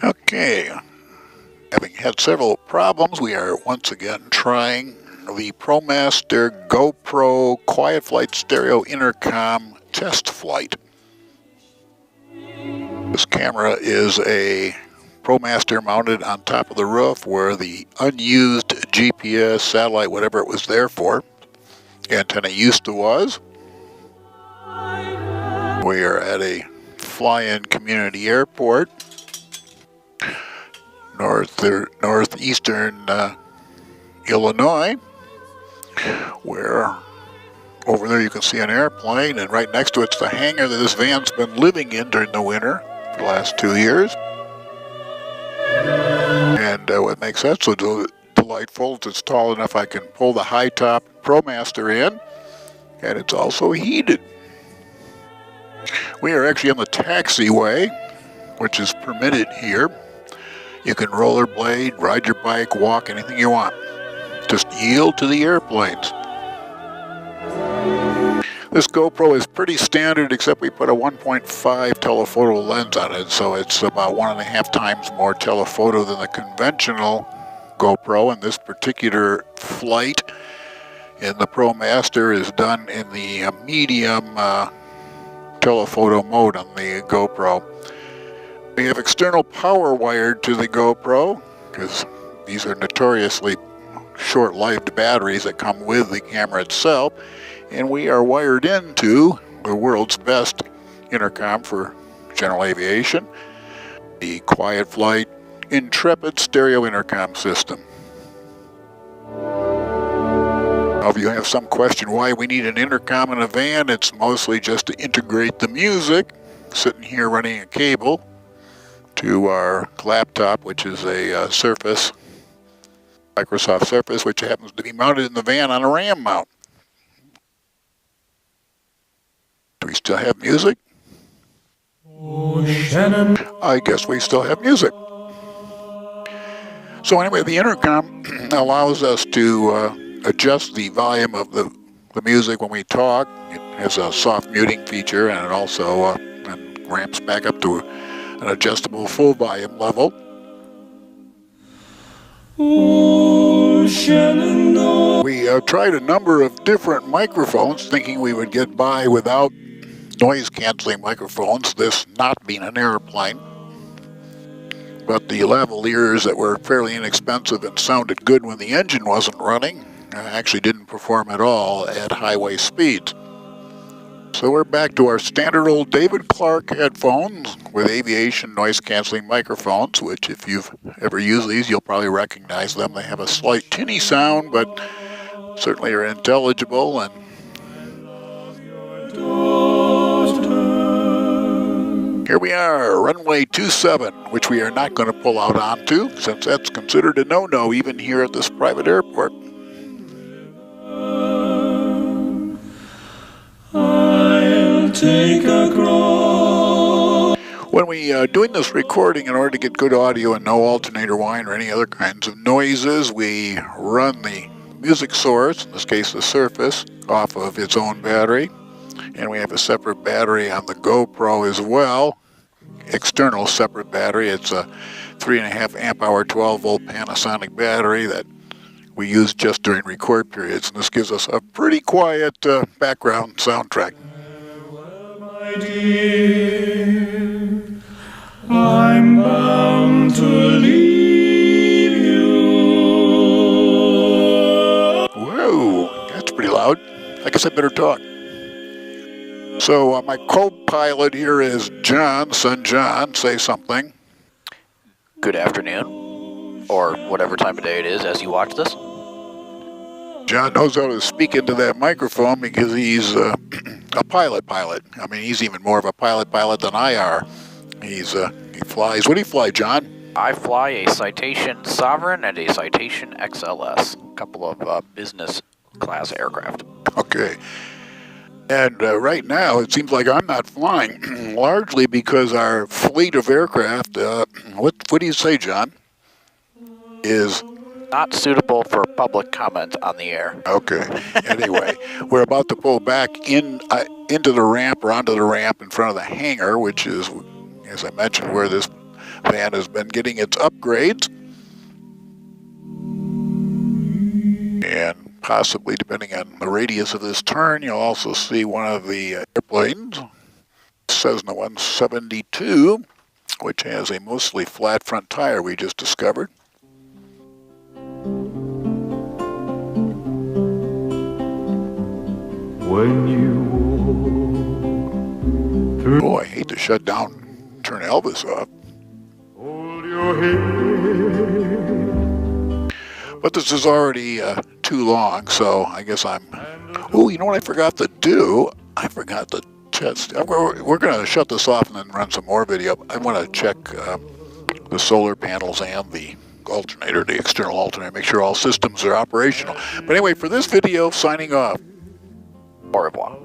Okay, having had several problems, we are once again trying the ProMaster GoPro Quiet Flight Stereo Intercom Test Flight. This camera is a ProMaster mounted on top of the roof where the unused GPS, satellite, whatever it was there for, antenna used to was. We are at a fly-in community airport, northeastern Illinois, where over there you can see an airplane, and right next to it's the hangar that this van's been living in during the winter for the last 2 years. And what makes that so delightful is it's tall enough I can pull the high-top ProMaster in, and it's also heated. We are actually on the taxiway, which is permitted here. You can rollerblade, ride your bike, walk, anything you want. Just yield to the airplanes. This GoPro is pretty standard, except we put a 1.5 telephoto lens on it, so it's about 1.5 times more telephoto than the conventional GoPro. And this particular flight in the ProMaster is done in the medium telephoto mode on the GoPro. We have external power wired to the GoPro, because these are notoriously short-lived batteries that come with the camera itself, and we are wired into the world's best intercom for general aviation, the Quiet Flight Intrepid Stereo Intercom System. Now, if you have some question why we need an intercom in a van, it's mostly just to integrate the music, sitting here running a cable to our laptop, which is a Surface, Microsoft Surface, which happens to be mounted in the van on a RAM mount. Do we still have music? Oh, Shannon. I guess we still have music. So anyway, the intercom allows us to adjust the volume of the music when we talk. It has a soft muting feature, and it also ramps back up to an adjustable full volume level. Oh, Shannon, no. We tried a number of different microphones, thinking we would get by without noise-canceling microphones, this not being an airplane. But the lavaliers that were fairly inexpensive and sounded good when the engine wasn't running actually didn't perform at all at highway speeds. So we're back to our standard old David Clark headphones with aviation noise-canceling microphones, which if you've ever used these, you'll probably recognize them. They have a slight tinny sound, but certainly are intelligible. And here we are, runway 27, which we are not going to pull out onto, since that's considered a no-no even here at this private airport. I'll take a crawl. When we doing this recording, in order to get good audio and no alternator whine or any other kinds of noises, we run the music source, in this case the Surface, off of its own battery. And we have a separate battery on the GoPro as well, external separate battery. It's a 3.5 amp hour 12 volt Panasonic battery that we use just during record periods, and this gives us a pretty quiet background soundtrack. Well, my dear, I'm bound to leave you. Whoa, that's pretty loud. I guess I better talk. So my co-pilot here is John, son John. Say something. Good afternoon, or whatever time of day it is as you watch this. John knows how to speak into that microphone because he's a pilot. I mean, he's even more of a pilot than I are. He flies. What do you fly, John? I fly a Citation Sovereign and a Citation XLS, a couple of business class aircraft. Okay. And right now, it seems like I'm not flying, largely because our fleet of aircraft, what do you say, John, is not suitable for public comment on the air. Okay. Anyway, we're about to pull back into the ramp or onto the ramp in front of the hangar, which is, as I mentioned, where this van has been getting its upgrades. And possibly, depending on the radius of this turn, you'll also see one of the airplanes, Cessna 172, which has a mostly flat front tire we just discovered. When you walk through, Oh, I hate to shut down, turn Elvis off. hold your head. But this is already too long, so I guess I'm... Oh, you know what I forgot to do? I forgot to test. We're going to shut this off and then run some more video. I want to check the solar panels and the alternator, the external alternator, make sure all systems are operational. But anyway, for this video, signing off. Au revoir.